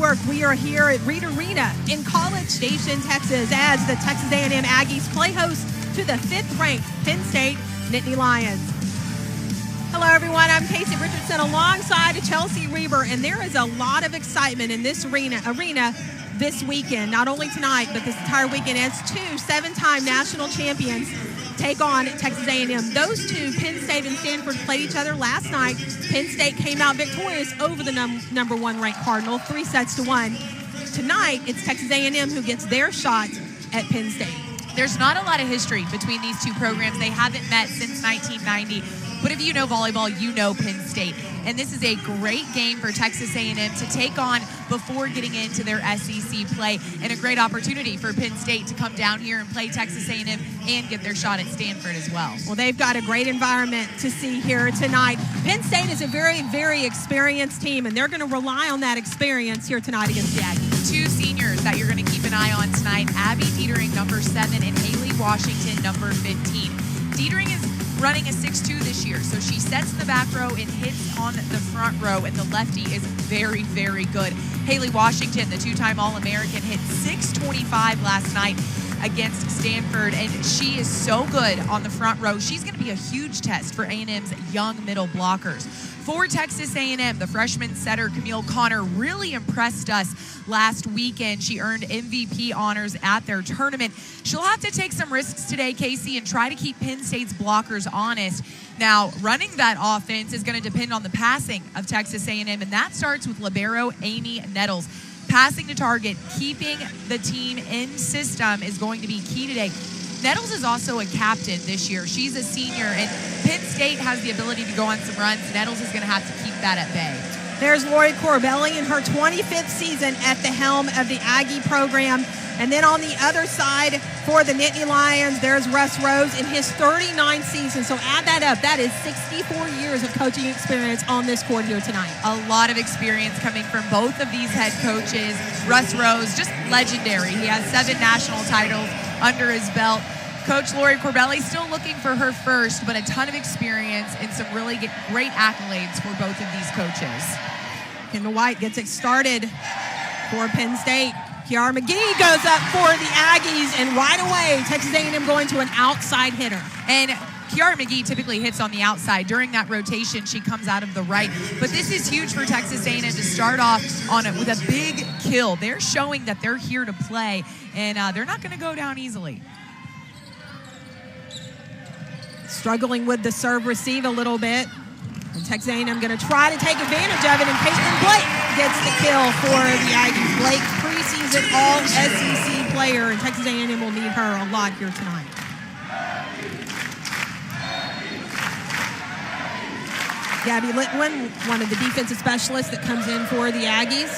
Network. We are here at Reed Arena in College Station, Texas, as the Texas A&M Aggies play host to the 5th-ranked Penn State Nittany Lions. Hello, everyone. I'm Casey Richardson alongside Chelsea Reber, and there is a lot of excitement in this arena this weekend, not only tonight, but this entire weekend, as two 7-time national champions take on Texas A&M. Those two, Penn State and Stanford, played each other last night. Penn State came out victorious over the number 1 ranked Cardinal, 3-1. Tonight, it's Texas A&M who gets their shot at Penn State. There's not a lot of history between these two programs. They haven't met since 1990. But if you know volleyball, you know Penn State. And this is a great game for Texas A&M to take on before getting into their SEC play, and a great opportunity for Penn State to come down here and play Texas A&M and get their shot at Stanford as well. Well, they've got a great environment to see here tonight. Penn State is a very, very experienced team, and they're going to rely on that experience here tonight against the Aggies. Two seniors that you're going to keep an eye on tonight, Abby Dietering, number 7, and Haley Washington, number 15. Dietering is running a 6'2" this year, so she sets in the back row and hits on the front row, and the lefty is very, very good. Haley Washington, the 2-time All-American, hit .625 last night against Stanford, and she is so good on the front row. She's going to be a huge test for A&M's young middle blockers. For Texas A&M, the freshman setter Camille Connor really impressed us last weekend. She earned MVP honors at their tournament. She'll have to take some risks today, Casey, and try to keep Penn State's blockers honest. Now, running that offense is going to depend on the passing of Texas A&M, and that starts with libero Amy Nettles. Passing to target, keeping the team in system is going to be key today. Nettles is also a captain this year. She's a senior, and Penn State has the ability to go on some runs. Nettles is going to have to keep that at bay. There's Lori Corbelli in her 25th season at the helm of the Aggie program. And then on the other side for the Nittany Lions, there's Russ Rose in his 39th season. So add that up. That is 64 years of coaching experience on this court here tonight. A lot of experience coming from both of these head coaches. Russ Rose, just legendary. He has 7 national titles under his belt. Coach Lori Corbelli still looking for her first, but a ton of experience and some really great accolades for both of these coaches. Kendall White gets it started for Penn State. Kiara McGee goes up for the Aggies, and right away, Texas A&M going to an outside hitter. And Kiara McGee typically hits on the outside. During that rotation, she comes out of the right. But this is huge for Texas A&M to start off on it with a big kill. They're showing that they're here to play, and they're not going to go down easily. Struggling with the serve receive a little bit. And Texas A&M going to try to take advantage of it, and Caitlin Blake gets the kill for the Aggies. Blake, preseason All-SEC player, and Texas A&M will need her a lot here tonight. Gabby Litwin, one of the defensive specialists that comes in for the Aggies.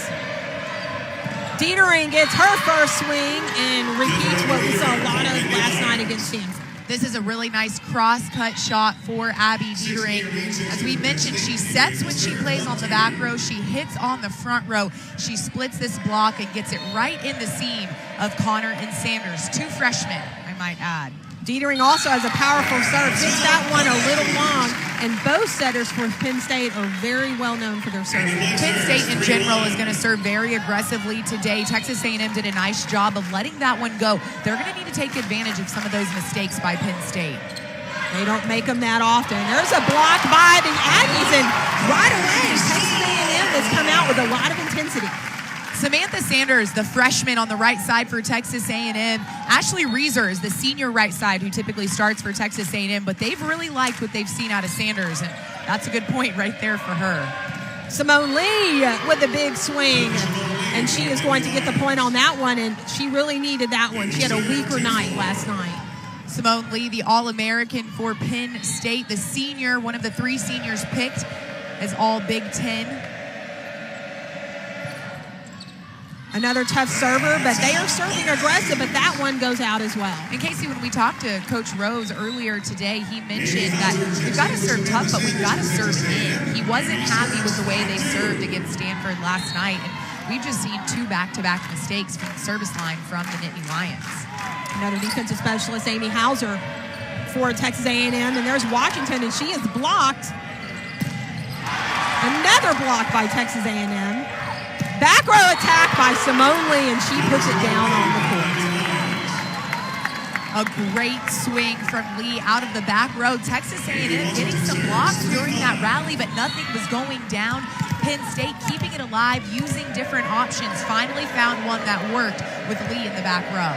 Dietering gets her first swing and repeats what we saw a lot of last night against Stanford. This is a really nice cross-cut shot for Abby Dietering. As we mentioned, she sets when she plays on the back row. She hits on the front row. She splits this block and gets it right in the seam of Connor and Sanders, 2 freshmen, I might add. Dietering also has a powerful serve. Hits that one a little long, and both setters for Penn State are very well known for their serving. Penn State in general is going to serve very aggressively today. Texas A&M did a nice job of letting that one go. They're going to need to take advantage of some of those mistakes by Penn State. They don't make them that often. There's a block by the Aggies, and right away, Texas A&M has come out with a lot of intensity. Samantha Sanders, the freshman on the right side for Texas A&M. Ashley Reeser is the senior right side who typically starts for Texas A&M, but they've really liked what they've seen out of Sanders, and that's a good point right there for her. Simone Lee with a big swing, and she is going to get the point on that one, and she really needed that one. She had a weaker night last night. Simone Lee, the All-American for Penn State, the senior, one of the 3 seniors picked as all Big Ten. Another tough server, but they are serving aggressive, but that one goes out as well. And Casey, when we talked to Coach Rose earlier today, he mentioned that we've got to serve tough, but we've got to serve in. He wasn't happy with the way they served against Stanford last night, and we've just seen 2 back-to-back mistakes from the service line from the Nittany Lions. Another defensive specialist, Amy Hauser, for Texas A&M, and there's Washington, and she is blocked. Another block by Texas A&M. Back row attack by Simone Lee, and she puts it down on the court. A great swing from Lee out of the back row. Texas A&M getting some blocks during that rally, but nothing was going down. Penn State keeping it alive, using different options. Finally found one that worked with Lee in the back row.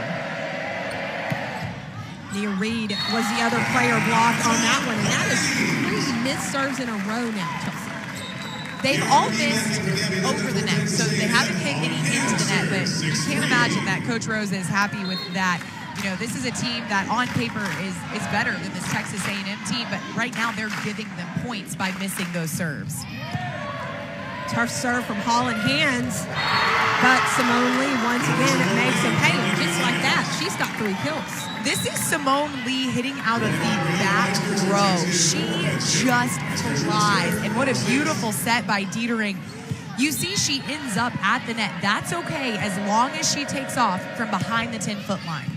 Nia Reed was the other player blocked on that one, and that is 3 missed serves in a row now, Chelsea. They've all missed over the net, so they haven't hit any into the net, but you can't imagine that Coach Rose is happy with that. You know, this is a team that on paper is better than this Texas A&M team, but right now they're giving them points by missing those serves. Tough serve from Holland Hands, but Simone Lee once again makes them pay. Just like that, she's got 3 kills. This is Simone Lee hitting out of the back row. She just flies, and what a beautiful set by Dietering. You see she ends up at the net. That's okay as long as she takes off from behind the 10-foot line.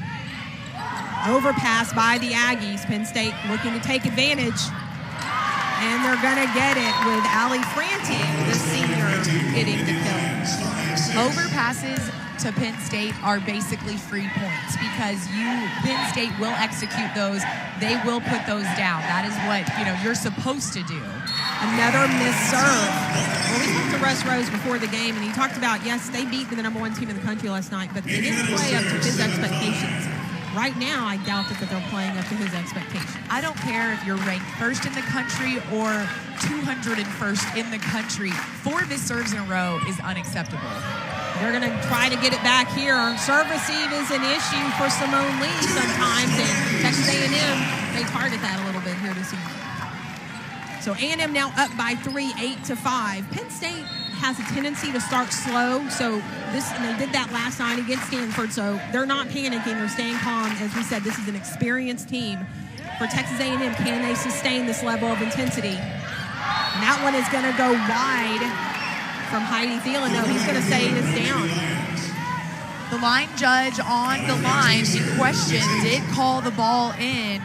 Overpass by the Aggies. Penn State looking to take advantage. And they're going to get it with Allie Franti, the senior, hitting the kill. Overpasses to Penn State are basically free points because Penn State will execute those. They will put those down. That is what you're supposed to do. Another missed serve. Well, we talked to Russ Rose before the game, and he talked about, yes, they beat the #1 team in the country last night, but they didn't play up to his expectations. Right now, I doubt that they're playing up to his expectations. I don't care if you're ranked 1st in the country or 201st in the country. 4 missed serves in a row is unacceptable. They're going to try to get it back here. Serve receive is an issue for Simone Lee sometimes, and Texas A&M, they target that a little bit here this evening. So A&M now up by 3, 8-5. Penn State has a tendency to start slow, and they did that last night against Stanford, so they're not panicking. They're staying calm. As we said, this is an experienced team. For Texas A&M, can they sustain this level of intensity? And that one is going to go wide from Heidi Thielen. No, he's going to say it's down. The line judge on the line in question did call the ball in.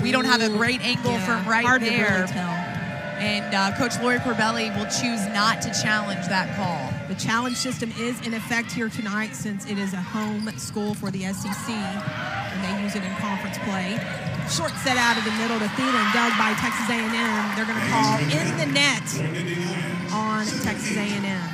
We don't have a great angle from right hard there. To really tell. And Coach Lori Corbelli will choose not to challenge that call. The challenge system is in effect here tonight since it is a home school for the SEC, and they use it in conference play. Short set out of the middle to Thielen, dug by Texas A&M. They're going to call in the net on Texas A&M.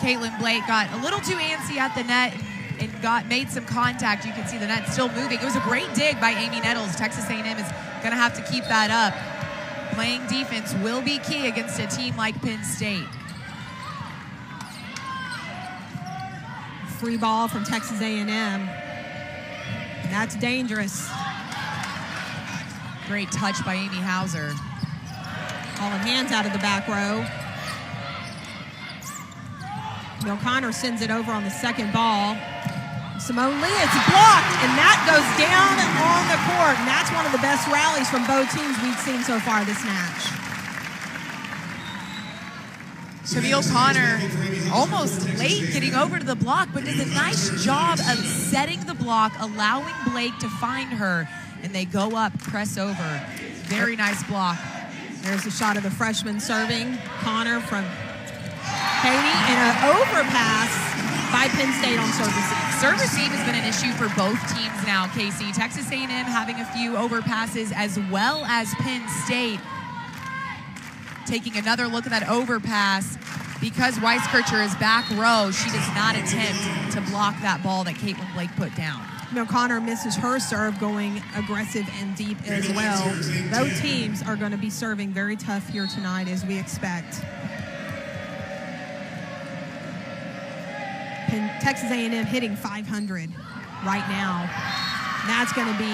Caitlin Blake got a little too antsy at the net and made some contact. You can see the net still moving. It was a great dig by Amy Nettles. Texas A&M is going to have to keep that up. Playing defense will be key against a team like Penn State. Free ball from Texas A&M. And that's dangerous. Great touch by Amy Hauser. Holland Hands out of the back row. O'Connor sends it over on the second ball. Simone Lee, it's blocked, and that goes down on the court. And that's one of the best rallies from both teams we've seen so far this match. Camille Connor almost late getting over to the block, but does a nice job of setting the block, allowing Blake to find her, and they go up, press over. Very nice block. There's a shot of the freshman serving. Connor from Katie, and an overpass by Penn State on serve receive. Serve receive has been an issue for both teams now, Casey. Texas A&M having a few overpasses as well as Penn State. Taking another look at that overpass. Because Weiskircher is back row, she does not attempt to block that ball that Caitlin Blake put down. Connor misses her serve, going aggressive and deep as well. Both teams are going to be serving very tough here tonight, as we expect. Texas A&M hitting 500 right now. That's going to be a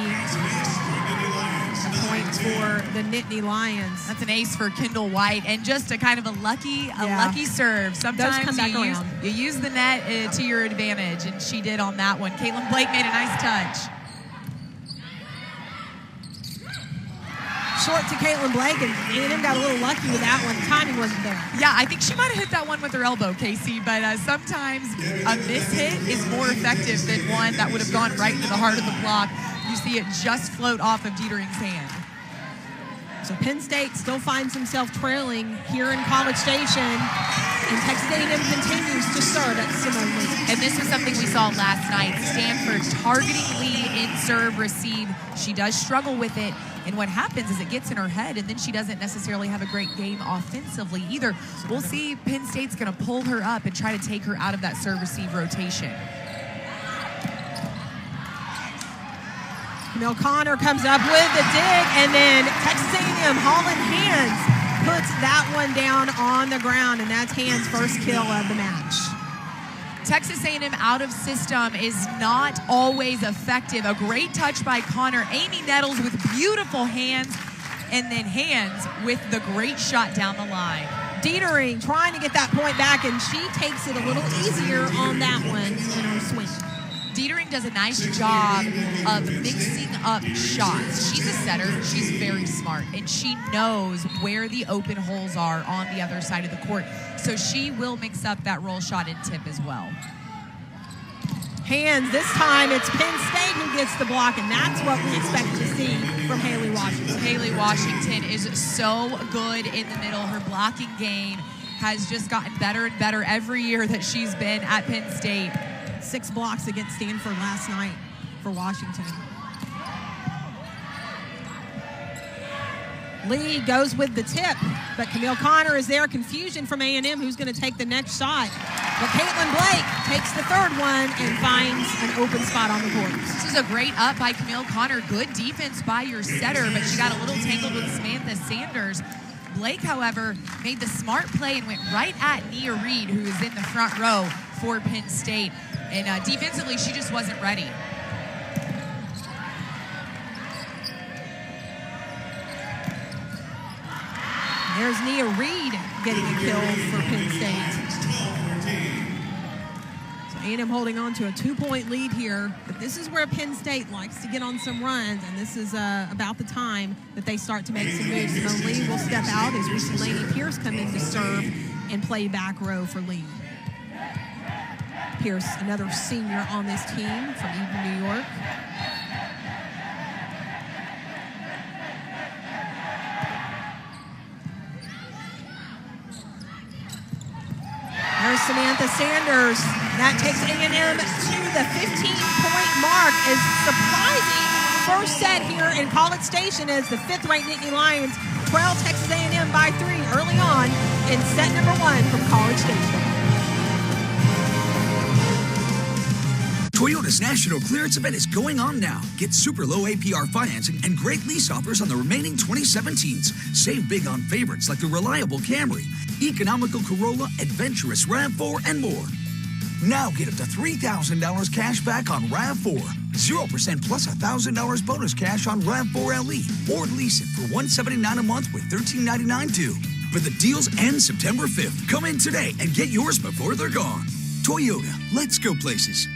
point for the Nittany Lions. That's an ace for Kendall White, and just a kind of a lucky serve. Sometimes you use the net to your advantage, and she did on that one. Caitlin Blake made a nice touch. Short to Caitlin Blake, and A&M got a little lucky with that one. Timing wasn't there. Yeah, I think she might have hit that one with her elbow, Casey, but sometimes a mishit is more effective than one that would have gone right into the heart of the block. You see it just float off of Dietering's hand. So Penn State still finds himself trailing here in College Station, and Texas A&M continues to serve at Simone Lee. And this was something we saw last night. Stanford targeting Lee in serve receive. She does struggle with it. And what happens is it gets in her head, and then she doesn't necessarily have a great game offensively either. We'll see Penn State's going to pull her up and try to take her out of that serve receive rotation. Camille Connor comes up with the dig, and then Texas A&M hauling hands puts that one down on the ground, and that's Hands' first kill of the match. Texas A&M out of system is not always effective. A great touch by Connor. Amy Nettles with beautiful hands, and then Hands with the great shot down the line. Dietering trying to get that point back, and she takes it a little easier on that one in her swing. Dietering does a nice job of mixing up shots. She's a setter. She's very smart, and she knows where the open holes are on the other side of the court. So she will mix up that roll shot and tip as well. Hands, this time it's Penn State who gets the block, and that's what we expect to see from Haley Washington. Haley Washington is so good in the middle. Her blocking game has just gotten better and better every year that she's been at Penn State. 6 blocks against Stanford last night for Washington. Lee goes with the tip, but Camille Connor is there. Confusion from A&M, who's going to take the next shot. But Caitlin Blake takes the third one and finds an open spot on the court. This is a great up by Camille Connor. Good defense by your setter, but she got a little tangled with Samantha Sanders. Blake, however, made the smart play and went right at Nia Reed, who is in the front row for Penn State. And defensively, she just wasn't ready. There's Nia Reed getting a kill for Penn State. So A&M holding on to a 2-point lead here. But this is where Penn State likes to get on some runs, and this is about the time that they start to make some moves. So Lee will step out as we see Lainey Pierce come in to serve and play back row for Lee. Pierce, another senior on this team from Eden, New York. There's Samantha Sanders. That takes A&M to the 15-point mark. Is surprising first set here in College Station as the 5th-ranked Nittany Lions trail Texas A&M by 3 early on in set number 1 from College Station. Toyota's National Clearance Event is going on now. Get super low APR financing and great lease offers on the remaining 2017s. Save big on favorites like the reliable Camry, economical Corolla, adventurous RAV4, and more. Now get up to $3,000 cash back on RAV4, 0% plus $1,000 bonus cash on RAV4 LE, or lease it for $179 a month with $13.99 due. But the deals end September 5th. Come in today and get yours before they're gone. Toyota, let's go places.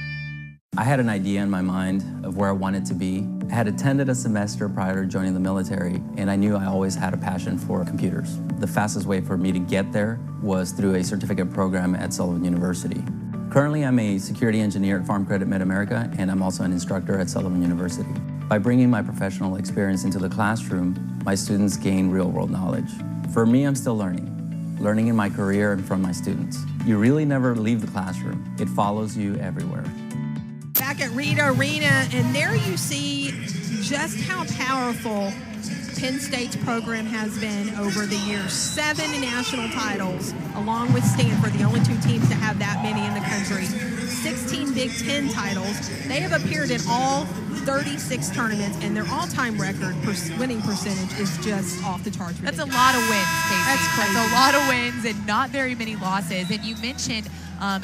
I had an idea in my mind of where I wanted to be. I had attended a semester prior to joining the military, and I knew I always had a passion for computers. The fastest way for me to get there was through a certificate program at Sullivan University. Currently, I'm a security engineer at Farm Credit Mid-America, and I'm also an instructor at Sullivan University. By bringing my professional experience into the classroom, my students gain real-world knowledge. For me, I'm still learning in my career and from my students. You really never leave the classroom. It follows you everywhere. Back at Reed Arena, and there you see just how powerful Penn State's program has been over the years. 7 national titles, along with Stanford, the only 2 teams to have that many in the country. 16 Big Ten titles. They have appeared in all 36 tournaments, and their all-time record winning percentage is just off the charts. That's a lot of wins, Casey. That's crazy. That's a lot of wins and not very many losses. And you mentioned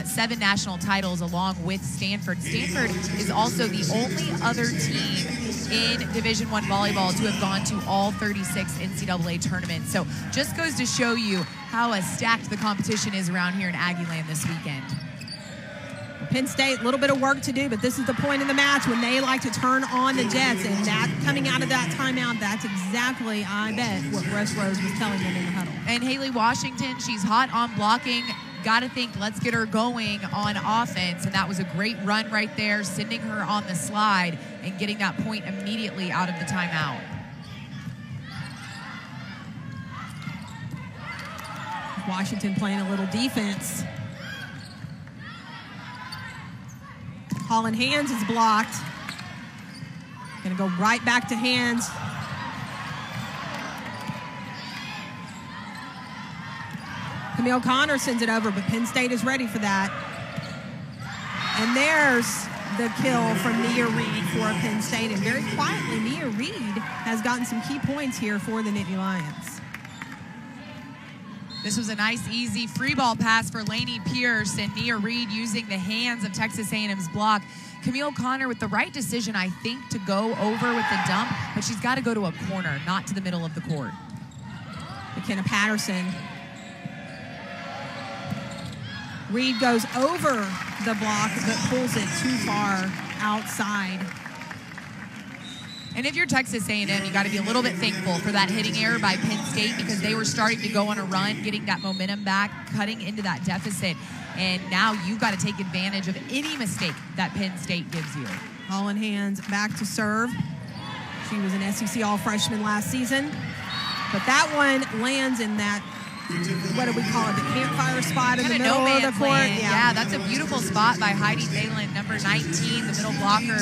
7 national titles along with Stanford. Stanford is also the only other team in Division I volleyball to have gone to all 36 NCAA tournaments. So just goes to show you how stacked the competition is around here in Aggie Land this weekend. Penn State, a little bit of work to do, but this is the point in the match when they like to turn on the Jets, and that coming out of that timeout, that's exactly, I bet, what Russ Rose was telling them in the huddle. And Haley Washington, she's hot on blocking. Got to think, let's get her going on offense, and that was a great run right there, sending her on the slide and getting that point immediately out of the timeout. Washington playing a little defense. Holland Hands is blocked. Gonna go right back to Hands. Camille Connor sends it over, but Penn State is ready for that. And there's the kill from Nia Reed for Penn State. And very quietly, Nia Reed has gotten some key points here for the Nittany Lions. This was a nice, easy free ball pass for Lainey Pierce, and Nia Reed using the hands of Texas A&M's block. Camille Connor with the right decision, I think, to go over with the dump, but she's got to go to a corner, not to the middle of the court. McKenna Patterson. Reed goes over the block, but pulls it too far outside. And if you're Texas A&M, you got to be a little bit thankful for that hitting error by Penn State, because they were starting to go on a run, getting that momentum back, cutting into that deficit. And now you've got to take advantage of any mistake that Penn State gives you. Holland Hands back to serve. She was an SEC All-Freshman last season. But that one lands in that, what do we call it, the campfire spot in the middle of the court? Yeah, that's a beautiful spot by Heidi Thalen, number 19, the middle blocker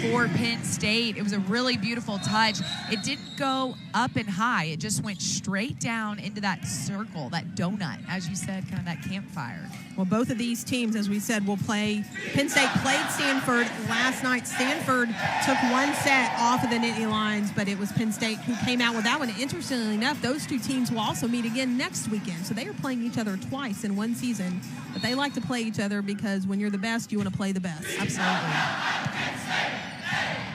for Penn State. It was a really beautiful touch. It didn't go up and high. It just went straight down into that circle, that donut, as you said, kind of that campfire. Well, both of these teams, as we said, will play. Penn State played Stanford last night. Stanford took one set off of the Nittany Lions, but it was Penn State who came out with that one. Interestingly enough, those two teams will also meet again next weekend. So they are playing each other twice in one season. But they like to play each other because when you're the best, you want to play the best. Absolutely.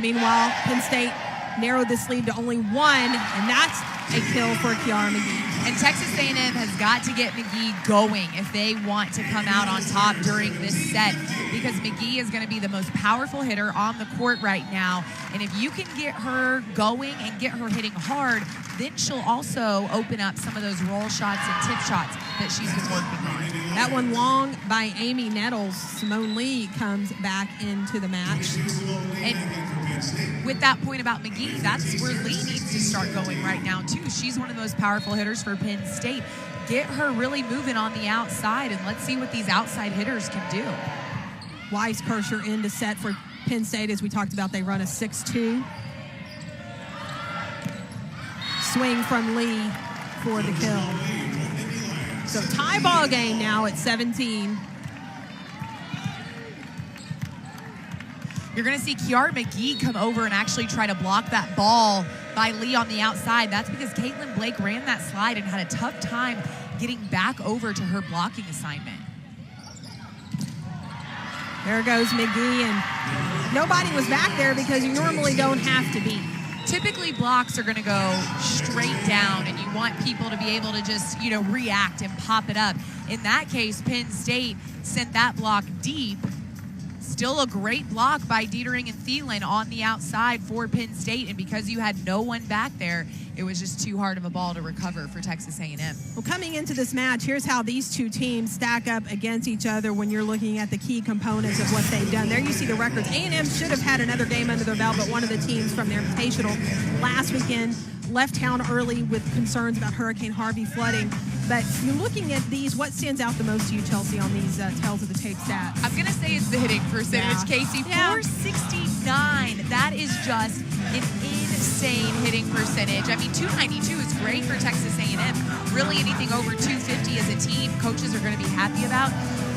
Meanwhile, Penn State narrowed this lead to only one, and that's a kill for Kiara McGee. And Texas A&M has got to get McGee going if they want to come out on top during this set, because McGee is going to be the most powerful hitter on the court right now. And if you can get her going and get her hitting hard, then she'll also open up some of those roll shots and tip shots that she's been working on. That one long by Amy Nettles. Simone Lee comes back into the match. And with that point about McGee, that's where Lee needs to start going right now, too. She's one of the most powerful hitters for Penn State. Get her really moving on the outside, and let's see what these outside hitters can do. Weiss Kirscher in to set for Penn State. As we talked about, they run a 6-2. Swing from Lee for the kill. So tie ball game now at 17. You're going to see Kiara McGee come over and actually try to block that ball by Lee on the outside. That's because Caitlin Blake ran that slide and had a tough time getting back over to her blocking assignment. There goes McGee, and nobody was back there because you normally don't have to be. Typically, blocks are going to go straight down, and you want people to be able to just, react and pop it up. In that case, Penn State sent that block deep. Still a great block by Dietering and Thielen on the outside for Penn State, and because you had no one back there, it was just too hard of a ball to recover for Texas A&M. Well, coming into this match, here's how these two teams stack up against each other when you're looking at the key components of what they've done. There you see the records. A&M should have had another game under their belt, but one of the teams from their Invitational last weekend left town early with concerns about Hurricane Harvey flooding. But you're looking at these, what stands out the most to you, Chelsea, on these Tales of the Tape stats? I'm going to say it's the hitting percentage, Casey. 469. That is just an insane hitting percentage. I mean, 292 is great for Texas A&M. Really, anything over 250 as a team, coaches are going to be happy about.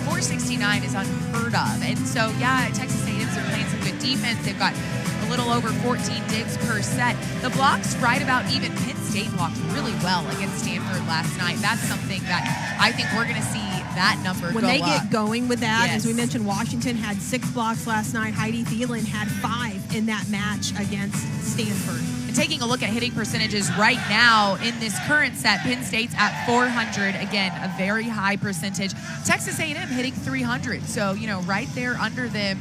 469 is unheard of. And so, Texas A&M's are playing some good defense. They've got a little over 14 digs per set. The blocks right about even. Penn State blocked really well against Stanford last night. That's something that I think we're going to see that number when go they up. get going with that. Yes. As we mentioned, Washington had 6 blocks last night. Heidi Thielen had 5 in that match against Stanford. And taking a look at hitting percentages right now in this current set, Penn State's at 400. Again, a very high percentage. Texas A&M hitting 300. So, right there under them.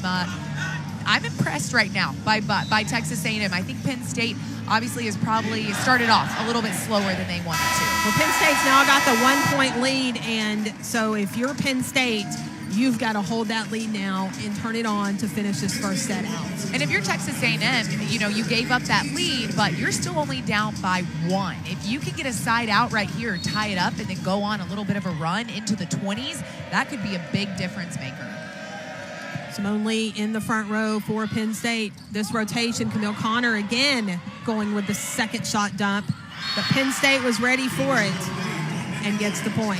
I'm impressed right now by Texas A&M. I think Penn State obviously has probably started off a little bit slower than they wanted to. Well, Penn State's now got the 1-point lead, and so if you're Penn State, you've got to hold that lead now and turn it on to finish this first set out. And if you're Texas A&M, you gave up that lead, but you're still only down by 1. If you can get a side out right here, tie it up, and then go on a little bit of a run into the 20s, that could be a big difference maker. Simone Lee in the front row for Penn State. This rotation, Camille Connor again going with the second shot dump. But Penn State was ready for it and gets the point.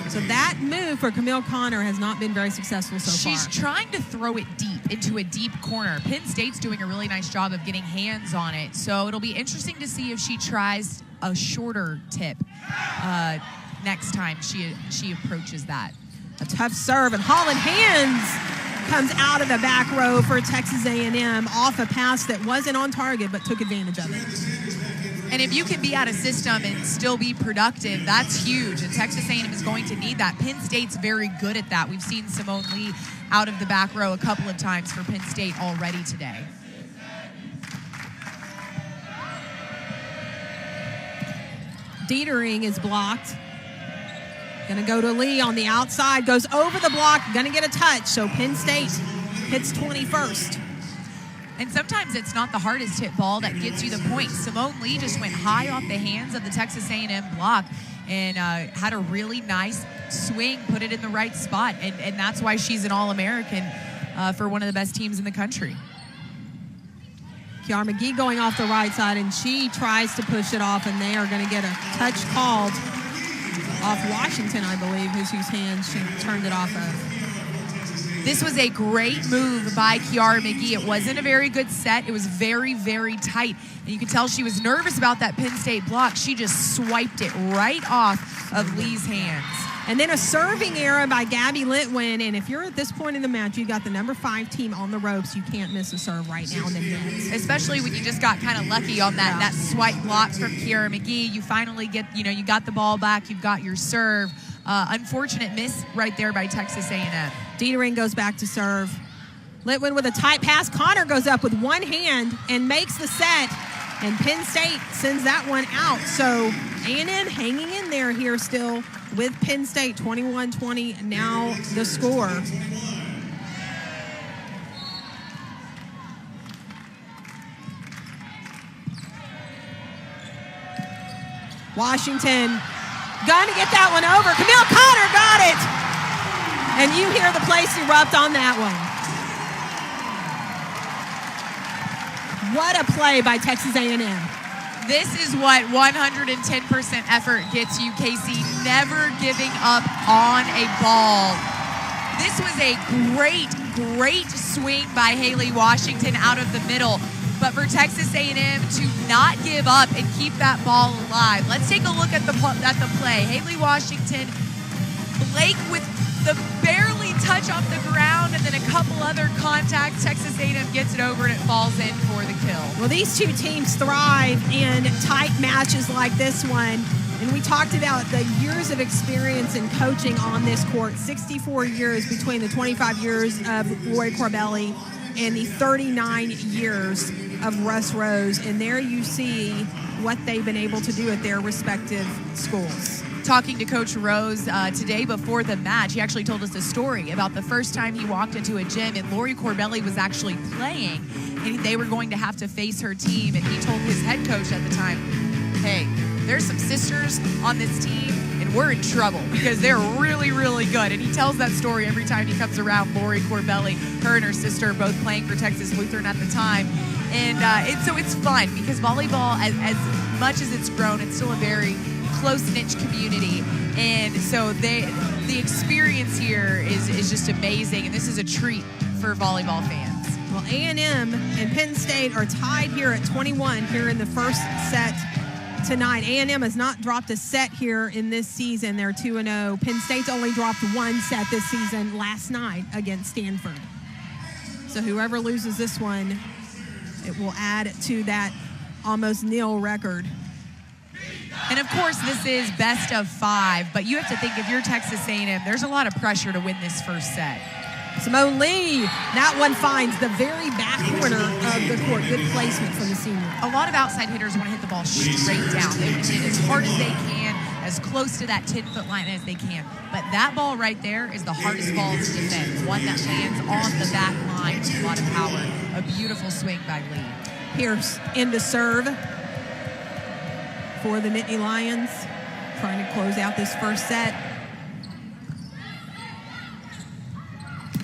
So that move for Camille Connor has not been very successful so far. She's trying to throw it deep into a deep corner. Penn State's doing a really nice job of getting hands on it. So it'll be interesting to see if she tries a shorter tip next time she approaches that. A tough serve, and Holland Hands comes out of the back row for Texas A&M off a pass that wasn't on target but took advantage of it. And if you can be out of system and still be productive, that's huge. And Texas A&M is going to need that. Penn State's very good at that. We've seen Simone Lee out of the back row a couple of times for Penn State already today. Dietering is blocked. Going to go to Lee on the outside, goes over the block, going to get a touch. So Penn State hits 21st. And sometimes it's not the hardest hit ball that gets you the point. Simone Lee just went high off the hands of the Texas A&M block and had a really nice swing, put it in the right spot. And that's why she's an All-American for one of the best teams in the country. Kiara McGee going off the right side, and she tries to push it off, and they are going to get a touch called off Washington, I believe, whose hands she turned it off of. This was a great move by Kiara McGee. It wasn't a very good set. It was very, very tight. And you could tell she was nervous about that Penn State block. She just swiped it right off of Lee's hands. And then a serving error by Gabby Litwin. And if you're at this point in the match, you got the number 5 team on the ropes. You can't miss a serve right now and then miss. Especially when you just got kind of lucky on that swipe block from Kiara McGee. You finally get, you got the ball back. You've got your serve. Unfortunate miss right there by Texas A&M. Dietering goes back to serve. Litwin with a tight pass. Connor goes up with one hand and makes the set. And Penn State sends that one out. So A&M hanging in there here still with Penn State, 21-20, now the score. Washington gonna get that one over. Camille Connor got it. And you hear the place erupt on that one. What a play by Texas A&M. This is what 110% effort gets you, Casey. Never giving up on a ball. This was a great swing by Haley Washington out of the middle. But for Texas A&M to not give up and keep that ball alive. Let's take a look at the play. Haley Washington, Blake with the barely touch off the ground, and then a couple other contacts. Texas A&M gets it over and it falls in for the kill. Well, these two teams thrive in tight matches like this one. And we talked about the years of experience in coaching on this court. 64 years between the 25 years of Lori Corbelli and the 39 years of Russ Rose. And there you see what they've been able to do at their respective schools. Talking to Coach Rose today before the match, he actually told us a story about the first time he walked into a gym and Lori Corbelli was actually playing and they were going to have to face her team. And he told his head coach at the time, hey, there's some sisters on this team and we're in trouble because they're really, really good. And he tells that story every time he comes around. Lori Corbelli, her and her sister both playing for Texas Lutheran at the time. And so it's fun because volleyball, as much as it's grown, it's still a very close-knit community, and so the experience here is just amazing, and this is a treat for volleyball fans. Well, A&M and Penn State are tied here at 21 here in the first set tonight. A&M has not dropped a set here in this season. They're 2-0. Penn State's only dropped one set this season last night against Stanford. So whoever loses this one, it will add to that almost nil record. And of course, this is best of 5, but you have to think if you're Texas A&M, there's a lot of pressure to win this first set. Simone Lee, that one finds the very back corner of the court. Good placement from the senior. A lot of outside hitters want to hit the ball straight down. They want to hit it as hard as they can, as close to that 10-foot line as they can. But that ball right there is the hardest ball to defend, one that lands on the back line with a lot of power. A beautiful swing by Lee. Pierce into serve for the Nittany Lions, trying to close out this first set.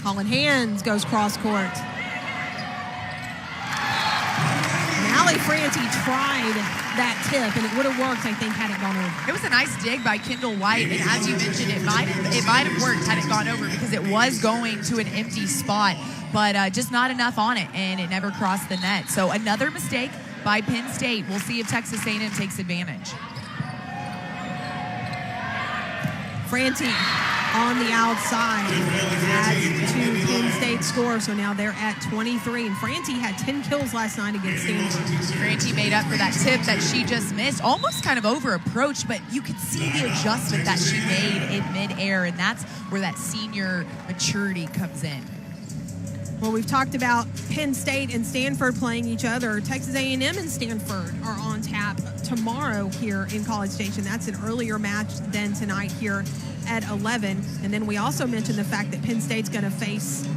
Holland Hands goes cross court. Allie Franti tried that tip, and it would have worked, I think, had it gone over. It was a nice dig by Kendall White, and as you mentioned, it might have worked had it gone over because it was going to an empty spot, but just not enough on it, and it never crossed the net. So another mistake by Penn State. We'll see if Texas A&M takes advantage. Franti on the outside adds to Penn State's score, so now they're at 23. And Franti had 10 kills last night against Stanford. Franti made up for that tip that she just missed, almost kind of over approach, but you could see the adjustment that she made in midair, and that's where that senior maturity comes in. Well, we've talked about Penn State and Stanford playing each other. Texas A&M and Stanford are on tap tomorrow here in College Station. That's an earlier match than tonight here at 11. And then we also mentioned the fact that Penn State's going to face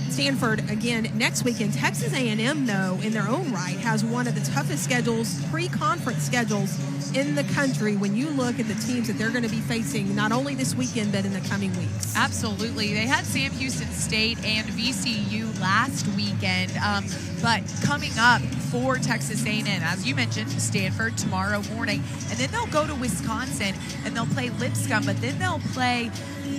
Stanford again next weekend. Texas A&M, though, in their own right, has one of the toughest schedules, pre-conference schedules in the country when you look at the teams that they're going to be facing not only this weekend but in the coming weeks. Absolutely. They had Sam Houston State and VCU last weekend, but coming up for Texas A&M, as you mentioned, Stanford tomorrow morning, and then they'll go to Wisconsin and they'll play Lipscomb, but then they'll play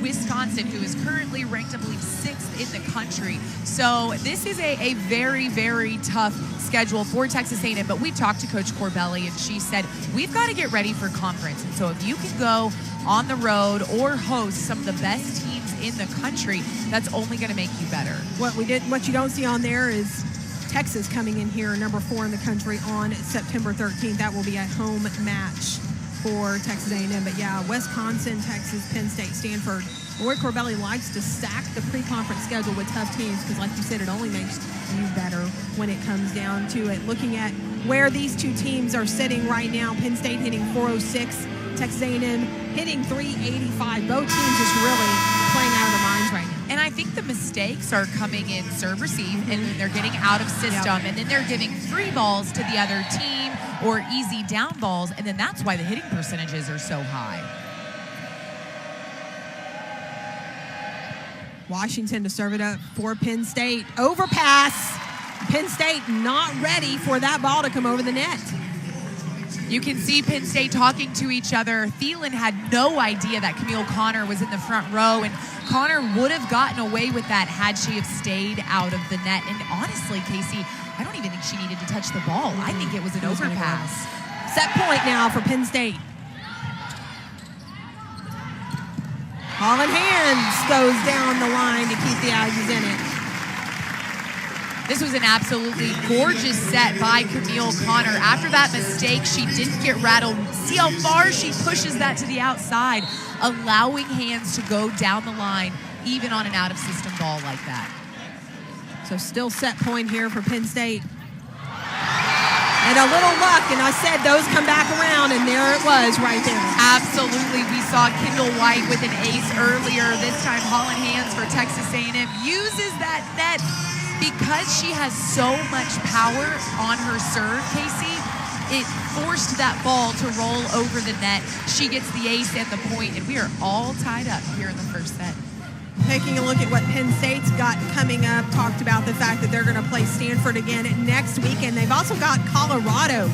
Wisconsin, who is currently ranked, I believe, 6th in the country. So this is a very, very tough schedule for Texas A&M, but we talked to Coach Corbelli, and she said, we've got to get ready for conference. And so if you can go on the road or host some of the best teams in the country, that's only going to make you better. What you don't see on there is Texas coming in here, number 4 in the country on September 13th. That will be a home match for Texas A&M. But yeah, Wisconsin, Texas, Penn State, Stanford. Roy Corbelli likes to stack the pre-conference schedule with tough teams because, like you said, it only makes you better when it comes down to it. Looking at where these two teams are sitting right now, Penn State hitting 406, Texas A&M hitting 385. Both teams just really playing out of their minds right now. And I think the mistakes are coming in serve-receive, and they're getting out of system, and then they're giving free balls to the other team or easy down balls, and then that's why the hitting percentages are so high. Washington to serve it up for Penn State. Overpass. Penn State not ready for that ball to come over the net. You can see Penn State talking to each other. Thielen had no idea that Camille Connor was in the front row, and Connor would have gotten away with that had she have stayed out of the net. And honestly, Casey, I don't even think she needed to touch the ball. I think it was an overpass. Set point now for Penn State. Holland Hands goes down the line to keep the Aggies in it. This was an absolutely gorgeous set by Camille Connor. After that mistake, she didn't get rattled. See how far she pushes that to the outside, allowing Hands to go down the line, even on an out-of-system ball like that. So still set point here for Penn State. And a little luck, and I said those come back around, and there it was right there. Absolutely. We saw Kendall White with an ace earlier. This time, Holland Hands for Texas A&M uses that net because she has so much power on her serve, Casey. It forced that ball to roll over the net. She gets the ace and the point, and we are all tied up here in the first set. Taking a look at what Penn State's got coming up, talked about the fact that they're going to play Stanford again next weekend. They've also got Colorado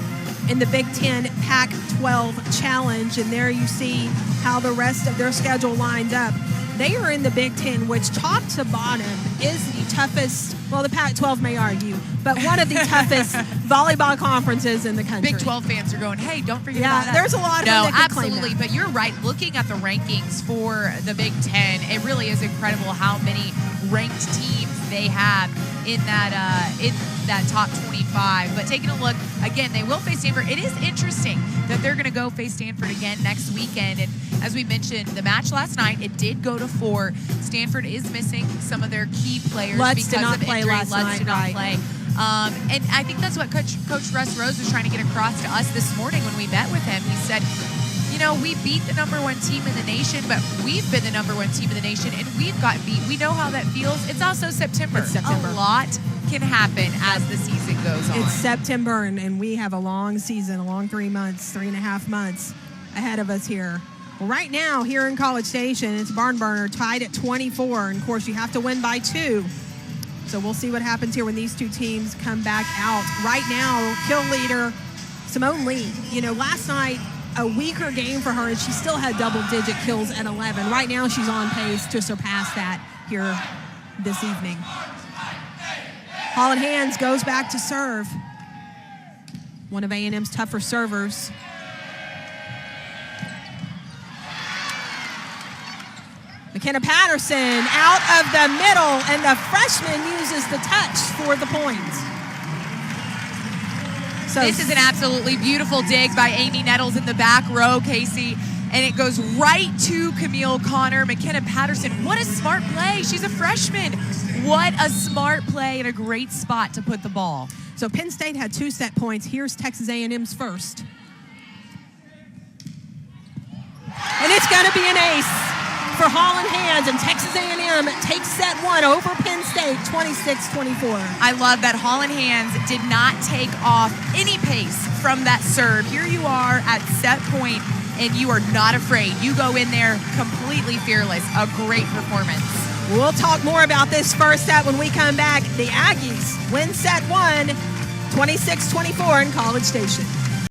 in the Big Ten Pac-12 Challenge, and there you see how the rest of their schedule lines up. They are in the Big Ten, which top to bottom is the toughest, well, the Pac-12 may argue, but one of the toughest volleyball conferences in the country. Big 12 fans are going, hey, don't forget about that. Yeah, there's a lot of them that can claim that. Absolutely, but you're right. Looking at the rankings for the Big Ten, it really is incredible how many ranked teams they have in that top 25. But taking a look, again, they will face Stanford. It is interesting that they're going to go face Stanford again next weekend. And as we mentioned, the match last night, it did go to 4. Stanford is missing some of their key players Lutz because of injury. Lutz did not play. And I think that's what Coach Russ Rose was trying to get across to us this morning when we met with him. He said, you know, we beat the #1 team in the nation, but we've been the #1 team in the nation, and we've gotten beat. We know how that feels. It's also September. It's September. A lot can happen as the season goes on. It's September, and we have a long season, a long 3.5 months ahead of us here Well, right now here in College Station, it's barn burner tied at 24. And, of course, you have to win by 2. So we'll see what happens here when these two teams come back out. Right now, kill leader Simone Lee. You know, last night, a weaker game for her, and she still had double-digit kills at 11. Right now, she's on pace to surpass that here this evening. Holland Hands goes back to serve. One of A&M's tougher servers. McKenna Patterson out of the middle, and the freshman uses the touch for the point. So this is an absolutely beautiful dig by Amy Nettles in the back row, Casey. And it goes right to Camille Connor. McKenna Patterson, what a smart play. She's a freshman. What a smart play and a great spot to put the ball. So Penn State had 2 set points. Here's Texas A&M's first. And it's going to be an ace for Holland Hands, and Texas A&M takes set 1 over Penn State, 26-24. I love that Holland Hands did not take off any pace from that serve. Here you are at set point, and you are not afraid. You go in there completely fearless. A great performance. We'll talk more about this first set when we come back. The Aggies win set 1, 26-24 in College Station.